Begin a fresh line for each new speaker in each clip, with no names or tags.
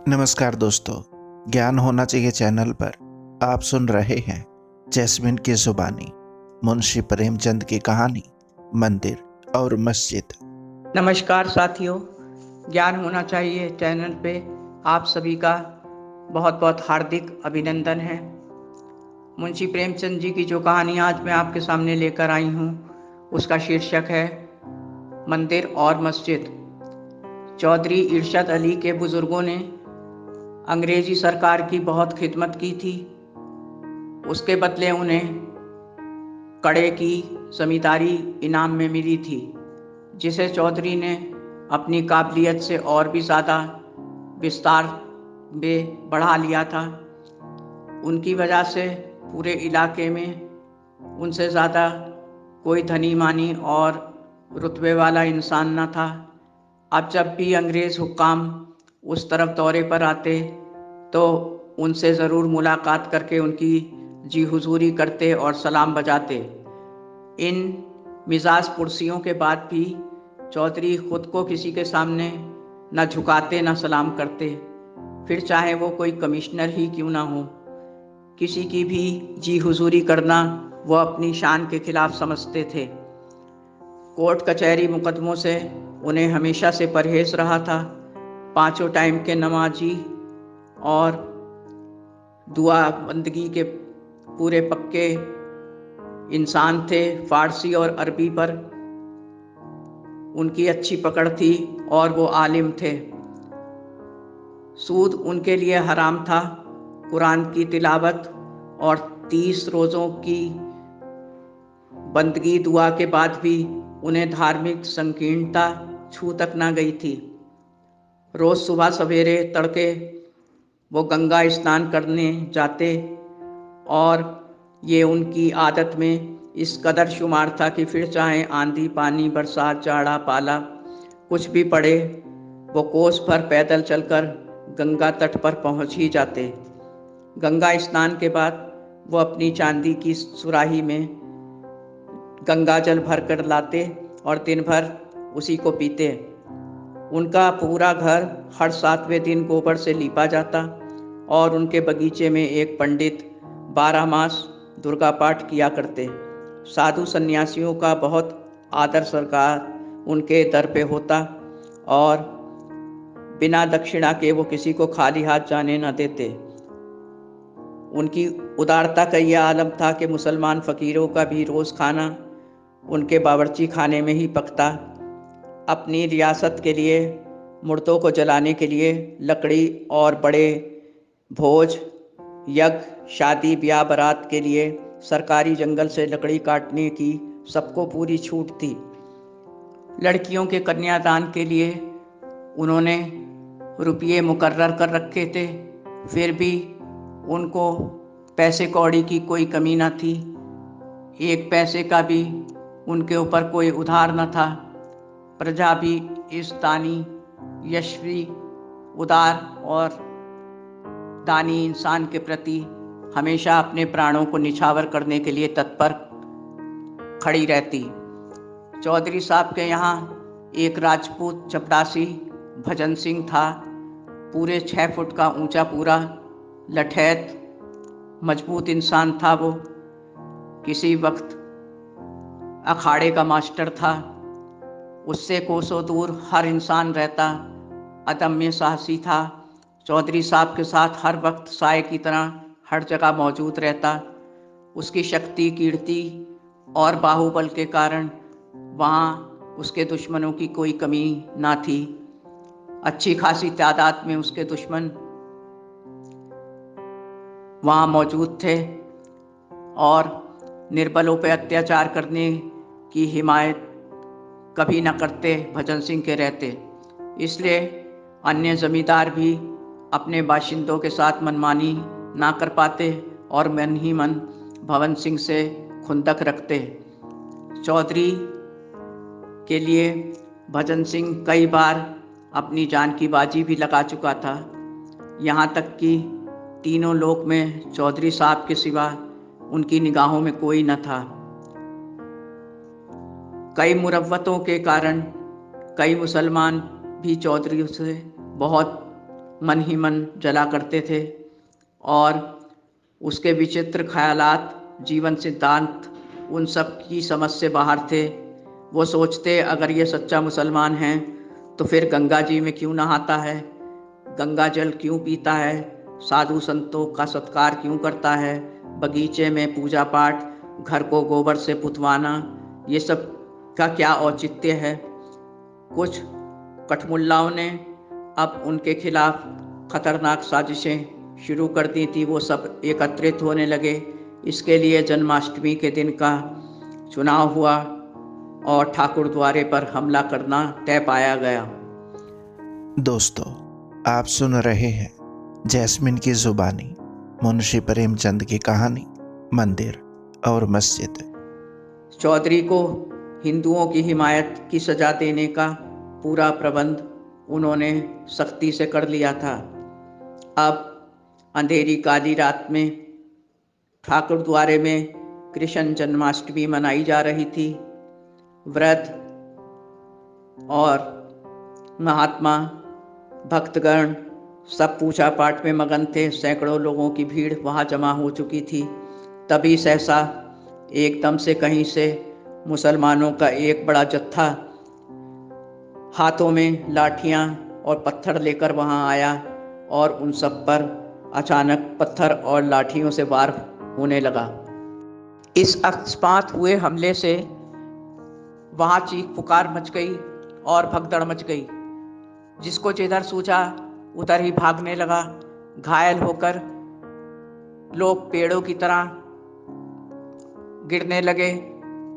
नमस्कार दोस्तों, ज्ञान होना चाहिए चैनल पर आप सुन रहे हैं जैस्मिन की जुबानी, मुंशी प्रेमचंद की कहानी मंदिर और मस्जिद।
नमस्कार साथियों, ज्ञान होना चाहिए चैनल पे आप सभी का बहुत बहुत हार्दिक अभिनंदन है। मुंशी प्रेमचंद जी की जो कहानी आज मैं आपके सामने लेकर आई हूँ उसका शीर्षक है मंदिर और मस्जिद। चौधरी इरशाद अली के बुजुर्गों ने अंग्रेजी सरकार की बहुत खिदमत की थी। उसके बदले उन्हें कड़े की जमींदारी इनाम में मिली थी, जिसे चौधरी ने अपनी काबिलियत से और भी ज़्यादा विस्तार में बढ़ा लिया था। उनकी वजह से पूरे इलाके में उनसे ज़्यादा कोई धनी मानी और रुतबे वाला इंसान न था। अब जब भी अंग्रेज़ हुक्काम उस तरफ दौरे पर आते तो उनसे ज़रूर मुलाकात करके उनकी जी हुजूरी करते और सलाम बजाते। इन मिजाज पुरसियों के बाद भी चौधरी खुद को किसी के सामने न झुकाते न सलाम करते, फिर चाहे वो कोई कमिश्नर ही क्यों ना हो। किसी की भी जी हुजूरी करना वो अपनी शान के खिलाफ समझते थे। कोर्ट कचहरी मुकदमों से उन्हें हमेशा से परहेज रहा था। पांचों टाइम के नमाजी और दुआ बंदगी के पूरे पक्के इंसान थे। फारसी और अरबी पर उनकी अच्छी पकड़ थी और वो आलिम थे। सूद उनके लिए हराम था। कुरान की तिलावत और 30 रोज़ों की बंदगी दुआ के बाद भी उन्हें धार्मिक संकीर्णता छू तक ना गई थी। रोज़ सुबह सवेरे तड़के वो गंगा स्नान करने जाते और ये उनकी आदत में इस कदर शुमार था कि फिर चाहे आंधी पानी बरसात जाड़ा पाला कुछ भी पड़े, वो कोस भर पैदल चलकर गंगा तट पर पहुंच ही जाते। गंगा स्नान के बाद वो अपनी चांदी की सुराही में गंगा जल भर कर लाते और दिन भर उसी को पीते। उनका पूरा घर हर 7वें दिन गोबर से लीपा जाता और उनके बगीचे में एक पंडित 12 मास दुर्गा पाठ किया करते। साधु सन्यासियों का बहुत आदर सत्कार उनके दर पे होता और बिना दक्षिणा के वो किसी को खाली हाथ जाने न देते। उनकी उदारता का यह आलम था कि मुसलमान फ़कीरों का भी रोज़ खाना उनके बावर्ची खाने में ही पकता। अपनी रियासत के लिए मुर्दों को जलाने के लिए लकड़ी और बड़े भोज यज्ञ शादी ब्याह बारात के लिए सरकारी जंगल से लकड़ी काटने की सबको पूरी छूट थी। लड़कियों के कन्यादान के लिए उन्होंने रुपये मुकर्रर कर रखे थे, फिर भी उनको पैसे कौड़ी की कोई कमी न थी। एक पैसे का भी उनके ऊपर कोई उधार न था। प्रजा भी इस दानी यशस्वी उदार और दानी इंसान के प्रति हमेशा अपने प्राणों को निछावर करने के लिए तत्पर खड़ी रहती। चौधरी साहब के यहाँ एक राजपूत चपरासी भजन सिंह था। पूरे 6 फुट का ऊंचा, पूरा लठैत मजबूत इंसान था वो। किसी वक्त अखाड़े का मास्टर था। उससे कोसों दूर हर इंसान रहता। अदम्य साहसी था। चौधरी साहब के साथ हर वक्त साए की तरह हर जगह मौजूद रहता। उसकी शक्ति कीर्ति और बाहुबल के कारण वहाँ उसके दुश्मनों की कोई कमी ना थी। अच्छी खासी तादाद में उसके दुश्मन वहाँ मौजूद थे और निर्बलों पर अत्याचार करने की हिमायत कभी न करते भजन सिंह के रहते। इसलिए अन्य जमींदार भी अपने बाशिंदों के साथ मनमानी ना कर पाते और मन ही मन भवन सिंह से खुंदक रखते। चौधरी के लिए भजन सिंह कई बार अपनी जान की बाजी भी लगा चुका था। यहाँ तक कि तीनों लोक में चौधरी साहब के सिवा उनकी निगाहों में कोई न था। कई मुरव्वतों के कारण कई मुसलमान भी चौधरी से बहुत मन ही मन जला करते थे और उसके विचित्र ख्यालात, जीवन सिद्धांत उन सब की समझ से बाहर थे। वो सोचते अगर ये सच्चा मुसलमान है तो फिर गंगा जी में क्यों नहाता है, गंगा जल क्यों पीता है, साधु संतों का सत्कार क्यों करता है, बगीचे में पूजा पाठ, घर को गोबर से पुतवाना, ये सब का क्या औचित्य है। कुछ कठमुल्लाओं ने अब उनके खिलाफ खतरनाक साजिशें शुरू कर दी थी। वो सब एकत्रित होने लगे। इसके लिए जन्माष्टमी के दिन का चुनाव हुआ और ठाकुर द्वारे पर हमला करना तय पाया गया।
दोस्तों, आप सुन रहे हैं जैस्मिन की जुबानी, मुंशी प्रेमचंद की कहानी मंदिर और मस्जिद।
चौधरी को हिंदुओं की हिमायत की सजा देने का पूरा प्रबंध उन्होंने सख्ती से कर लिया था। अब अंधेरी काली रात में ठाकुर द्वारे में कृष्ण जन्माष्टमी मनाई जा रही थी। वृद्ध और महात्मा भक्तगण सब पूजा पाठ में मगन थे। सैकड़ों लोगों की भीड़ वहां जमा हो चुकी थी। तभी सहसा एकदम से कहीं से मुसलमानों का एक बड़ा जत्था हाथों में लाठियां और पत्थर लेकर वहां आया और उन सब पर अचानक पत्थर और लाठियों से वार होने लगा। इस अकस्मात हुए हमले से वहां चीख पुकार मच गई और भगदड़ मच गई। जिसको जिधर सूझा उधर ही भागने लगा। घायल होकर लोग पेड़ों की तरह गिरने लगे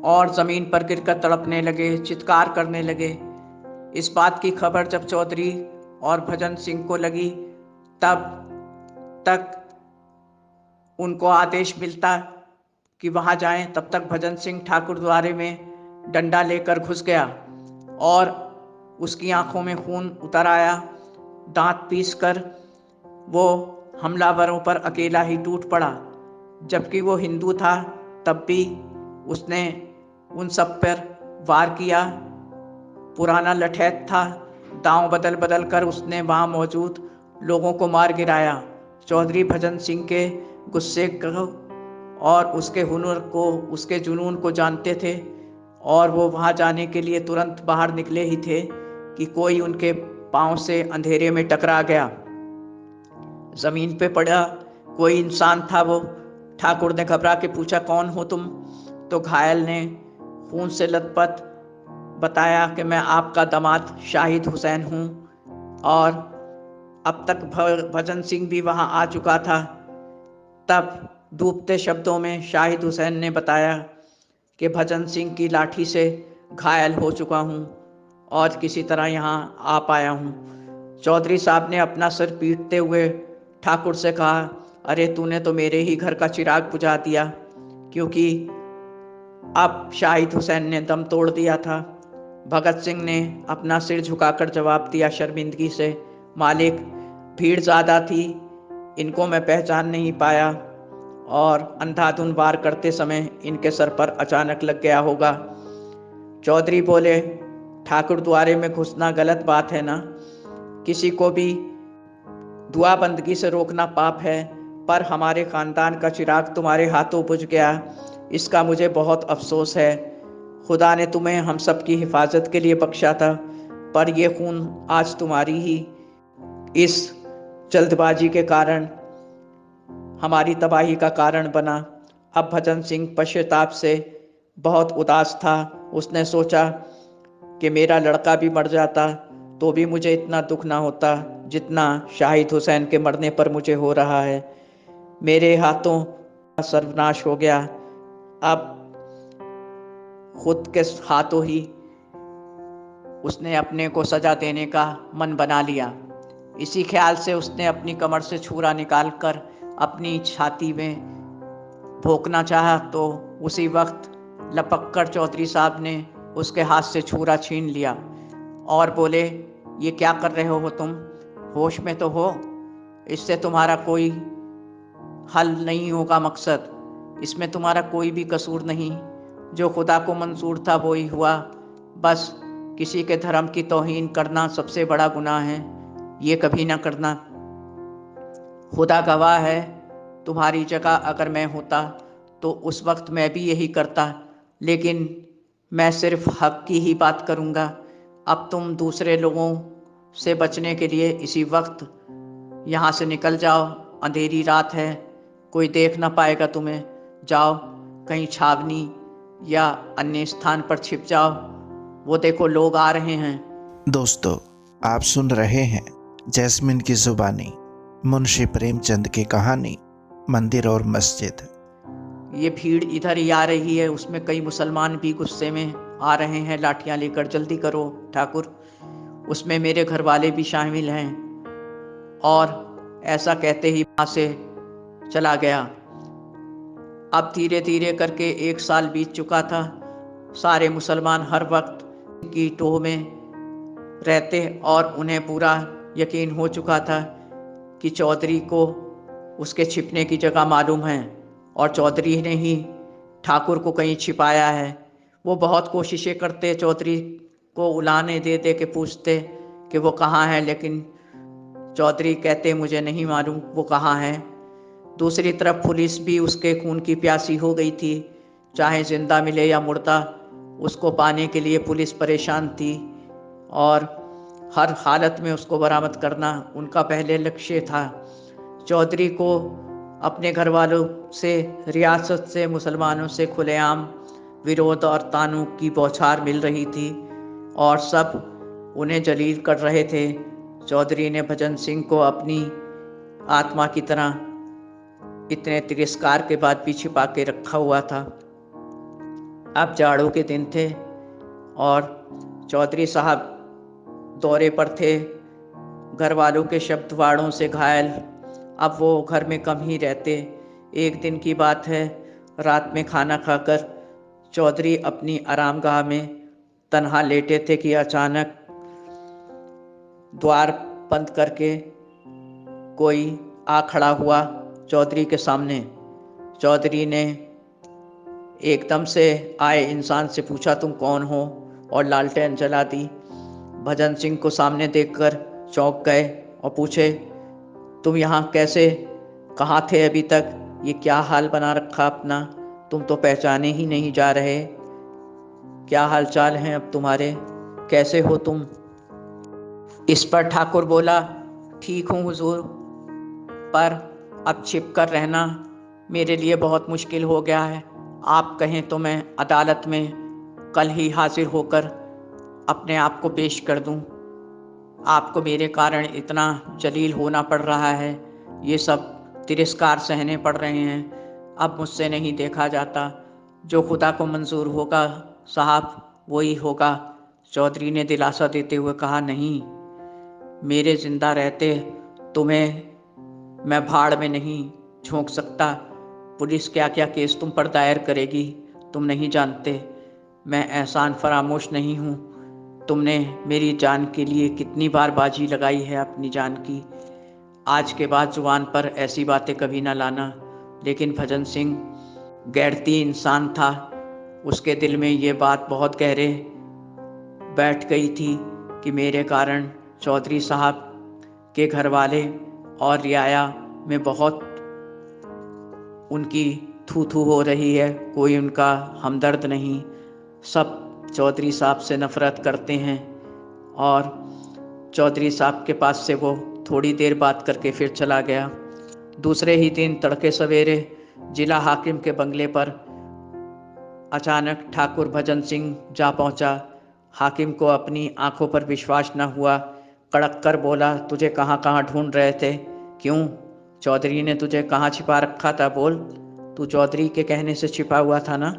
और जमीन पर गिरकर तड़पने लगे, चित्कार करने लगे। इस बात की खबर जब चौधरी और भजन सिंह को लगी तब तक उनको आदेश मिलता कि वहां जाएं, तब तक भजन सिंह ठाकुर द्वारे में डंडा लेकर घुस गया और उसकी आंखों में खून उतर आया। दांत पीसकर वो हमलावरों पर अकेला ही टूट पड़ा। जबकि वो हिंदू था तब भी उसने उन सब पर वार किया। पुराना लठैत था, दांव बदल बदल कर उसने वहां मौजूद लोगों को मार गिराया। चौधरी भजन सिंह के गुस्से को और उसके हुनर को, उसके जुनून को जानते थे और वो वहां जाने के लिए तुरंत बाहर निकले ही थे कि कोई उनके पांव से अंधेरे में टकरा गया। जमीन पे पड़ा कोई इंसान था वो। ठाकुर ने घबरा के पूछा, कौन हो तुम? तो घायल ने खून से लथपथ बताया कि मैं आपका दामाद शाहिद हुसैन हूँ। और अब तक भजन सिंह भी वहां आ चुका था। तब डूबते शब्दों में शाहिद हुसैन ने बताया कि भजन सिंह की लाठी से घायल हो चुका हूँ और किसी तरह यहाँ आ पाया हूँ। चौधरी साहब ने अपना सिर पीटते हुए ठाकुर से कहा, अरे तूने तो मेरे ही घर का चिराग बुझा दिया, क्योंकि अब शाहिद हुसैन ने दम तोड़ दिया था। भगत सिंह ने अपना सिर झुकाकर जवाब दिया शर्मिंदगी से, मालिक भीड़ ज़्यादा थी, इनको मैं पहचान नहीं पाया और अंधाधुंध वार करते समय इनके सर पर अचानक लग गया होगा। चौधरी बोले, ठाकुर द्वारे में घुसना गलत बात है ना, किसी को भी दुआ बंदगी से रोकना पाप है, पर हमारे खानदान का चिराग तुम्हारे हाथों बुझ गया, इसका मुझे बहुत अफसोस है। खुदा ने तुम्हें हम सब की हिफाजत के लिए बख्शा था, पर यह खून आज तुम्हारी ही इस जल्दबाजी के कारण हमारी तबाही का कारण बना। अब भजन सिंह पश्चाताप से बहुत उदास था। उसने सोचा कि मेरा लड़का भी मर जाता तो भी मुझे इतना दुख ना होता जितना शाहिद हुसैन के मरने पर मुझे हो रहा है। मेरे हाथों सर्वनाश हो गया। अब खुद के हाथों ही उसने अपने को सजा देने का मन बना लिया। इसी ख्याल से उसने अपनी कमर से छुरा निकालकर अपनी छाती में भोंकना चाहा तो उसी वक्त लपक कर चौधरी साहब ने उसके हाथ से छुरा छीन लिया और बोले, ये क्या कर रहे हो तुम? होश में तो हो, इससे तुम्हारा कोई हल नहीं होगा मकसद, इसमें तुम्हारा कोई भी कसूर नहीं। जो खुदा को मंजूर था वो ही हुआ। बस किसी के धर्म की तौहीन करना सबसे बड़ा गुनाह है, ये कभी ना करना। खुदा गवाह है, तुम्हारी जगह अगर मैं होता तो उस वक्त मैं भी यही करता, लेकिन मैं सिर्फ हक की ही बात करूँगा। अब तुम दूसरे लोगों से बचने के लिए इसी वक्त यहाँ से निकल जाओ, अंधेरी रात है, कोई देख ना पाएगा तुम्हें। जाओ कहीं छावनी या अन्य स्थान पर छिप जाओ, वो देखो लोग आ रहे हैं।
दोस्तों, आप सुन रहे हैं जैस्मिन की जुबानी, मुंशी प्रेमचंद की कहानी मंदिर और मस्जिद।
ये भीड़ इधर ही आ रही है, उसमें कई मुसलमान भी गुस्से में आ रहे हैं, लाठियां लेकर। जल्दी करो ठाकुर, उसमें मेरे घर वाले भी शामिल हैं। और ऐसा कहते ही वहां से चला गया। अब धीरे धीरे करके 1 साल बीत चुका था। सारे मुसलमान हर वक्त की टोह में रहते और उन्हें पूरा यकीन हो चुका था कि चौधरी को उसके छिपने की जगह मालूम है और चौधरी ने ही ठाकुर को कहीं छिपाया है। वो बहुत कोशिशें करते, चौधरी को उलाने दे दे के पूछते कि वो कहाँ है, लेकिन चौधरी कहते मुझे नहीं मालूम वो कहाँ है। दूसरी तरफ पुलिस भी उसके खून की प्यासी हो गई थी, चाहे जिंदा मिले या मुर्दा, उसको पाने के लिए पुलिस परेशान थी और हर हालत में उसको बरामद करना उनका पहले लक्ष्य था। चौधरी को अपने घर वालों से, रियासत से, मुसलमानों से खुलेआम विरोध और तानों की बौछार मिल रही थी और सब उन्हें जलील कर रहे थे। चौधरी ने भजन सिंह को अपनी आत्मा की तरह इतने तिरस्कार के बाद भी छिपा के रखा हुआ था। अब जाड़ों के दिन थे और चौधरी साहब दौरे पर थे, घर वालों के शब्द वाड़ों से घायल। अब वो घर में कम ही रहते। एक दिन की बात है, रात में खाना खाकर चौधरी अपनी आरामगाह में तन्हा लेटे थे कि अचानक द्वार बंद करके कोई आ खड़ा हुआ चौधरी के सामने। चौधरी ने एकदम से आए इंसान से पूछा, तुम कौन हो, और लालटेन जला दी। भजन सिंह को सामने देखकर चौंक गए और पूछे, तुम यहाँ कैसे, कहाँ थे अभी तक, ये क्या हाल बना रखा अपना, तुम तो पहचाने ही नहीं जा रहे, क्या हालचाल हैं अब तुम्हारे, कैसे हो तुम। इस पर ठाकुर बोला, ठीक हूँ हुजूर, पर अब छिप कर रहना मेरे लिए बहुत मुश्किल हो गया है। आप कहें तो मैं अदालत में कल ही हाजिर होकर अपने आप को पेश कर दूं। आपको मेरे कारण इतना जलील होना पड़ रहा है, ये सब तिरस्कार सहने पड़ रहे हैं, अब मुझसे नहीं देखा जाता। जो खुदा को मंजूर होगा साहब वही होगा। चौधरी ने दिलासा देते हुए कहा, नहीं, मेरे जिंदा रहते तुम्हें मैं भाड़ में नहीं झोंक सकता। पुलिस क्या क्या केस तुम पर दायर करेगी तुम नहीं जानते। मैं एहसान फरामोश नहीं हूँ। तुमने मेरी जान के लिए कितनी बार बाजी लगाई है अपनी जान की। आज के बाद जुबान पर ऐसी बातें कभी ना लाना। लेकिन भजन सिंह गैरती इंसान था, उसके दिल में ये बात बहुत गहरे बैठ गई थी कि मेरे कारण चौधरी साहब के घर वाले और रियाया में बहुत उनकी थू थू हो रही है, कोई उनका हमदर्द नहीं, सब चौधरी साहब से नफरत करते हैं। और चौधरी साहब के पास से वो थोड़ी देर बात करके फिर चला गया। दूसरे ही दिन तड़के सवेरे जिला हाकिम के बंगले पर अचानक ठाकुर भजन सिंह जा पहुंचा। हाकिम को अपनी आंखों पर विश्वास न हुआ, कड़क कर बोला, तुझे कहाँ कहाँ ढूंढ रहे थे, क्यों, चौधरी ने तुझे कहाँ छिपा रखा था, बोल, तू चौधरी के कहने से छिपा हुआ था ना।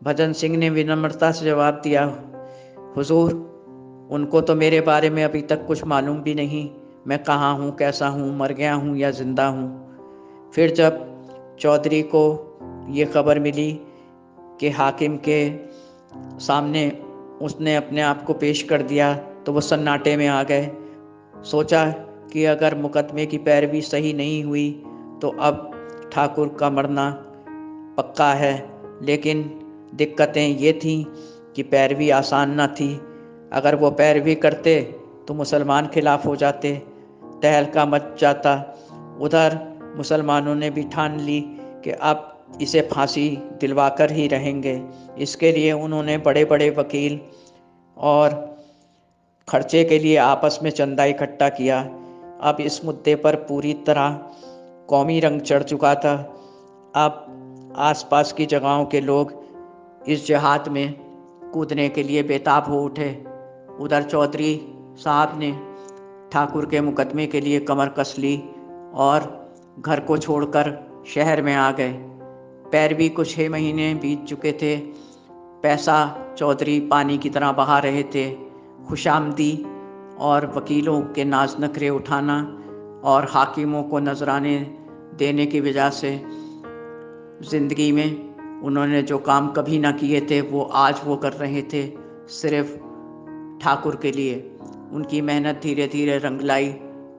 भजन सिंह ने विनम्रता से जवाब दिया, हुजूर, उनको तो मेरे बारे में अभी तक कुछ मालूम भी नहीं, मैं कहाँ हूँ, कैसा हूँ, मर गया हूँ या जिंदा हूँ। फिर जब चौधरी को ये खबर मिली कि हाकिम के सामने उसने अपने आप को पेश कर दिया तो वो सन्नाटे में आ गए। सोचा कि अगर मुकदमे की पैरवी सही नहीं हुई तो अब ठाकुर का मरना पक्का है। लेकिन दिक्कतें ये थीं कि पैरवी आसान न थी। अगर वो पैरवी करते तो मुसलमान खिलाफ हो जाते, तहलका मच जाता, उधर मुसलमानों ने भी ठान ली कि अब इसे फांसी दिलवाकर ही रहेंगे। इसके लिए उन्होंने बड़े बड़े वकील और खर्चे के लिए आपस में चंदा इकट्ठा किया। अब इस मुद्दे पर पूरी तरह कौमी रंग चढ़ चुका था। अब आसपास की जगहों के लोग इस जिहाद में कूदने के लिए बेताब हो उठे। उधर चौधरी साहब ने ठाकुर के मुकदमे के लिए कमर कस ली और घर को छोड़कर शहर में आ गए। पैरवी को 6 महीने बीत चुके थे। पैसा चौधरी पानी की तरह बहा रहे थे। खुशामदी और वकीलों के नाज नखरे उठाना और हाकिमों को नजराने देने की वजह से ज़िंदगी में उन्होंने जो काम कभी ना किए थे वो आज वो कर रहे थे, सिर्फ ठाकुर के लिए। उनकी मेहनत धीरे धीरे रंग लाई।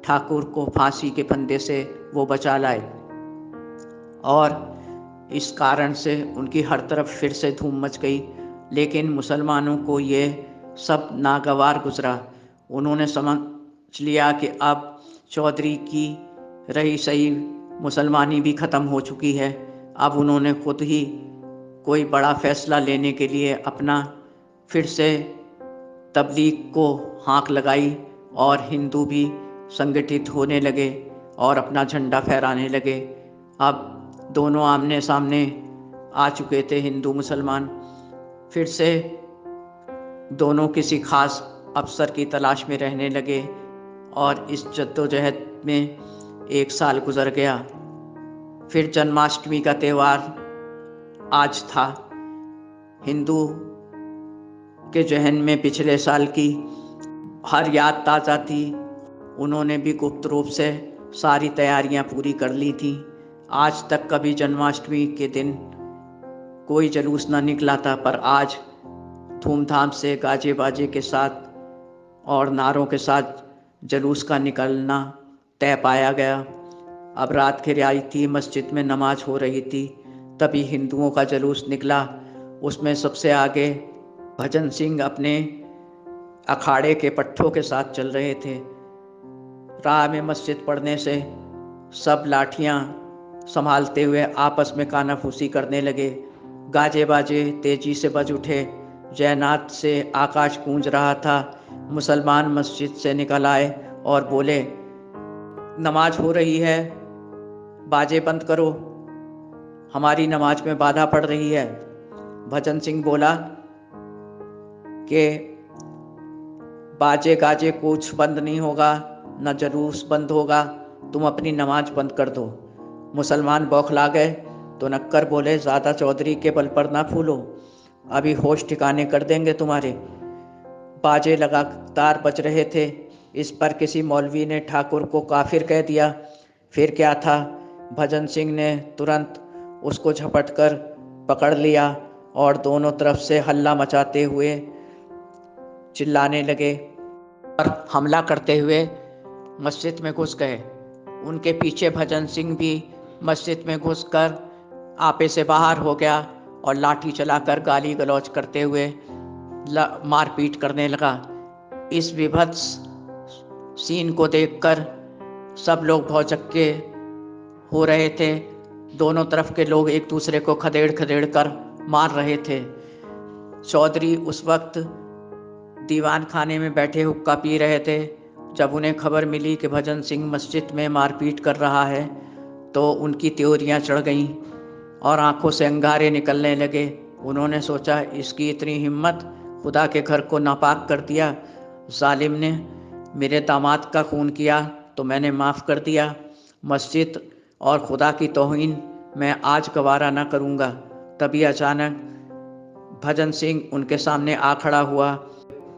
ठाकुर को फांसी के फंदे से वो बचा लाए और इस कारण से उनकी हर तरफ फिर से धूम मच गई। लेकिन मुसलमानों को ये सब नागवार गुजरा। उन्होंने समझ लिया कि अब चौधरी की रही सही मुसलमानी भी ख़त्म हो चुकी है। अब उन्होंने खुद ही कोई बड़ा फैसला लेने के लिए अपना फिर से तबलीग को हाँक लगाई और हिंदू भी संगठित होने लगे और अपना झंडा फहराने लगे। अब दोनों आमने सामने आ चुके थे हिंदू मुसलमान। फिर से दोनों किसी खास अफसर की तलाश में रहने लगे और इस जद्दोजहद में 1 साल गुजर गया। फिर जन्माष्टमी का त्यौहार आज था। हिंदू के जहन में पिछले साल की हर याद ताज़ा थी। उन्होंने भी गुप्त रूप से सारी तैयारियां पूरी कर ली थी। आज तक कभी जन्माष्टमी के दिन कोई जुलूस न निकला था, पर आज धूमधाम से गाजे बाजे के साथ और नारों के साथ जुलूस का निकलना तय पाया गया। अब रात की रियाई थी, मस्जिद में नमाज हो रही थी, तभी हिंदुओं का जुलूस निकला। उसमें सबसे आगे भजन सिंह अपने अखाड़े के पट्ठों के साथ चल रहे थे। राह में मस्जिद पढ़ने से सब लाठियां संभालते हुए आपस में कानाफूसी करने लगे। गाजे बाजे तेजी से बज उठे। जयनाद से आकाश गूंज रहा था। मुसलमान मस्जिद से निकल आए और बोले, नमाज हो रही है, बाजे बंद करो, हमारी नमाज में बाधा पड़ रही है। भजन सिंह बोला कि बाजे गाजे कुछ बंद नहीं होगा, न जुलूस बंद होगा, तुम अपनी नमाज बंद कर दो। मुसलमान बौखला गए तो नक्कर बोले, ज़्यादा चौधरी के बल पर ना फूलो, अभी होश ठिकाने कर देंगे तुम्हारे। बाजे लगातार बज रहे थे। इस पर किसी मौलवी ने ठाकुर को काफिर कह दिया। फिर क्या था, भजन सिंह ने तुरंत उसको झपट कर पकड़ लिया और दोनों तरफ से हल्ला मचाते हुए चिल्लाने लगे और हमला करते हुए मस्जिद में घुस गए। उनके पीछे भजन सिंह भी मस्जिद में घुसकर आपे से बाहर हो गया और लाठी चलाकर गाली गलौज करते हुए मारपीट करने लगा। इस विभत्स सीन को देखकर सब लोग भौचक्के हो रहे थे। दोनों तरफ के लोग एक दूसरे को खदेड़ खदेड़ कर मार रहे थे। चौधरी उस वक्त दीवान खाने में बैठे हुक्का पी रहे थे। जब उन्हें खबर मिली कि भजन सिंह मस्जिद में मारपीट कर रहा है तो उनकी त्योरियां चढ़ गईं और आंखों से अंगारे निकलने लगे। उन्होंने सोचा, इसकी इतनी हिम्मत, खुदा के घर को नापाक कर दिया। जालिम ने मेरे दामाद का खून किया तो मैंने माफ़ कर दिया। मस्जिद और खुदा की तौहीन मैं आज गवारा ना करूँगा। तभी अचानक भजन सिंह उनके सामने आ खड़ा हुआ।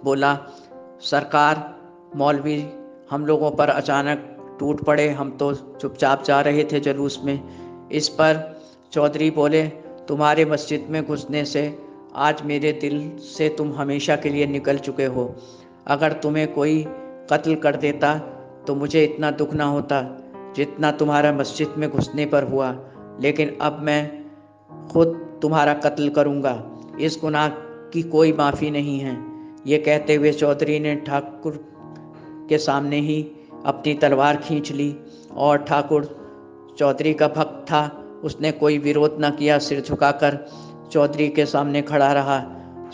बोला, सरकार, मौलवी हम लोगों पर अचानक टूट पड़े, हम तो चुपचाप जा रहे थे जुलूस में। इस पर चौधरी बोले, तुम्हारे मस्जिद में घुसने से आज मेरे दिल से तुम हमेशा के लिए निकल चुके हो। अगर तुम्हें कोई कत्ल कर देता तो मुझे इतना दुख ना होता जितना तुम्हारा मस्जिद में घुसने पर हुआ, लेकिन अब मैं खुद तुम्हारा कत्ल करूँगा। इस गुनाह की कोई माफ़ी नहीं है। ये कहते हुए चौधरी ने ठाकुर के सामने ही अपनी तलवार खींच ली और ठाकुर चौधरी का भक्त था, उसने कोई विरोध न किया, सिर झुकाकर चौधरी के सामने खड़ा रहा।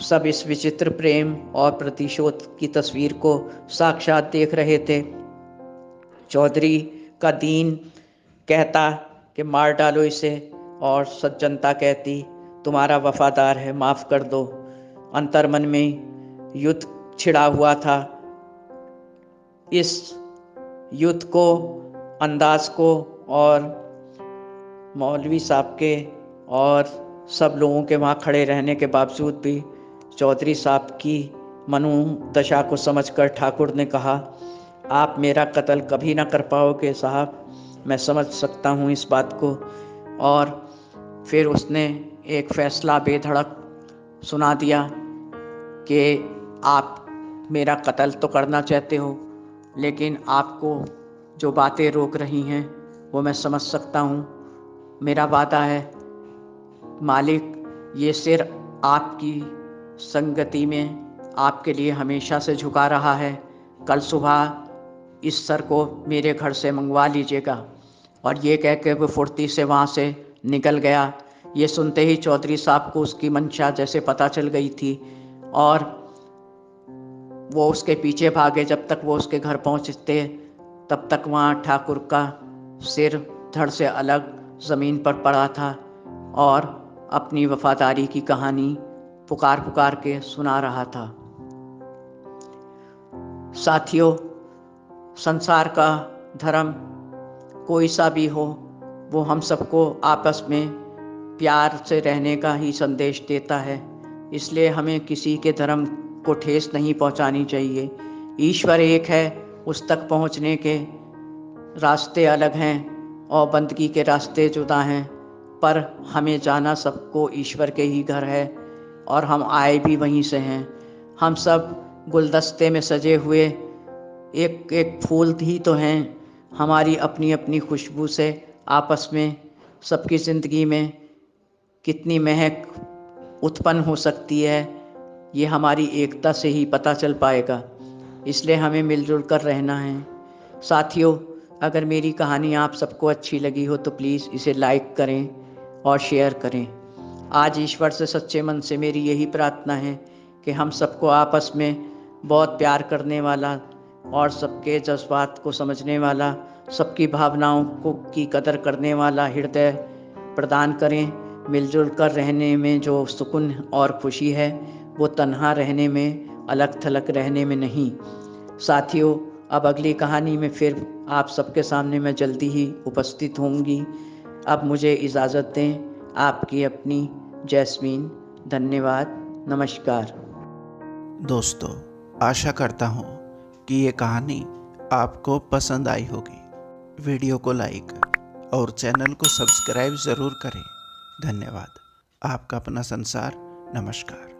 सब इस विचित्र प्रेम और प्रतिशोध की तस्वीर को साक्षात देख रहे थे। चौधरी का दीन कहता कि मार डालो इसे, और सज्जनता कहती तुम्हारा वफादार है, माफ कर दो। अंतर्मन में युद्ध छिड़ा हुआ था। इस युद्ध को, अंदाज को और मौलवी साहब के और सब लोगों के वहाँ खड़े रहने के बावजूद भी चौधरी साहब की मनोदशा को समझकर ठाकुर ने कहा, आप मेरा कत्ल कभी ना कर पाओगे साहब, मैं समझ सकता हूँ इस बात को। और फिर उसने एक फैसला बेधड़क सुना दिया कि आप मेरा कत्ल तो करना चाहते हो, लेकिन आपको जो बातें रोक रही हैं वो मैं समझ सकता हूँ। मेरा वादा है मालिक, ये सिर आपकी संगति में आपके लिए हमेशा से झुका रहा है। कल सुबह इस सर को मेरे घर से मंगवा लीजिएगा। और ये कह के वो फुर्ती से वहाँ से निकल गया। ये सुनते ही चौधरी साहब को उसकी मंशा जैसे पता चल गई थी और वो उसके पीछे भागे। जब तक वो उसके घर पहुँचते तब तक वहाँ ठाकुर का सिर धड़ से अलग ज़मीन पर पड़ा था और अपनी वफादारी की कहानी पुकार पुकार के सुना रहा था। साथियों, संसार का धर्म कोई सा भी हो, वो हम सबको आपस में प्यार से रहने का ही संदेश देता है। इसलिए हमें किसी के धर्म को ठेस नहीं पहुंचानी चाहिए। ईश्वर एक है, उस तक पहुंचने के रास्ते अलग हैं और बंदगी के रास्ते जुदा हैं, पर हमें जाना सबको ईश्वर के ही घर है और हम आए भी वहीं से हैं। हम सब गुलदस्ते में सजे हुए एक एक फूल ही तो हैं। हमारी अपनी अपनी खुशबू से आपस में सबकी ज़िंदगी में कितनी महक उत्पन्न हो सकती है, ये हमारी एकता से ही पता चल पाएगा। इसलिए हमें मिलजुल कर रहना है। साथियों, अगर मेरी कहानी आप सबको अच्छी लगी हो तो प्लीज़ इसे लाइक करें और शेयर करें। आज ईश्वर से सच्चे मन से मेरी यही प्रार्थना है कि हम सबको आपस में बहुत प्यार करने वाला और सबके जज्बात को समझने वाला, सबकी भावनाओं को की कदर करने वाला हृदय प्रदान करें। मिलजुल कर रहने में जो सुकून और खुशी है वो तन्हा रहने में, अलग थलग रहने में नहीं। साथियों, अब अगली कहानी में फिर आप सबके सामने मैं जल्दी ही उपस्थित होंगी। अब मुझे इजाज़त दें। आपकी अपनी जैस्मीन। धन्यवाद। नमस्कार।
दोस्तों, आशा करता हूँ कि ये कहानी आपको पसंद आई होगी। वीडियो को लाइक और चैनल को सब्सक्राइब ज़रूर करें। धन्यवाद। आपका अपना संसार। नमस्कार।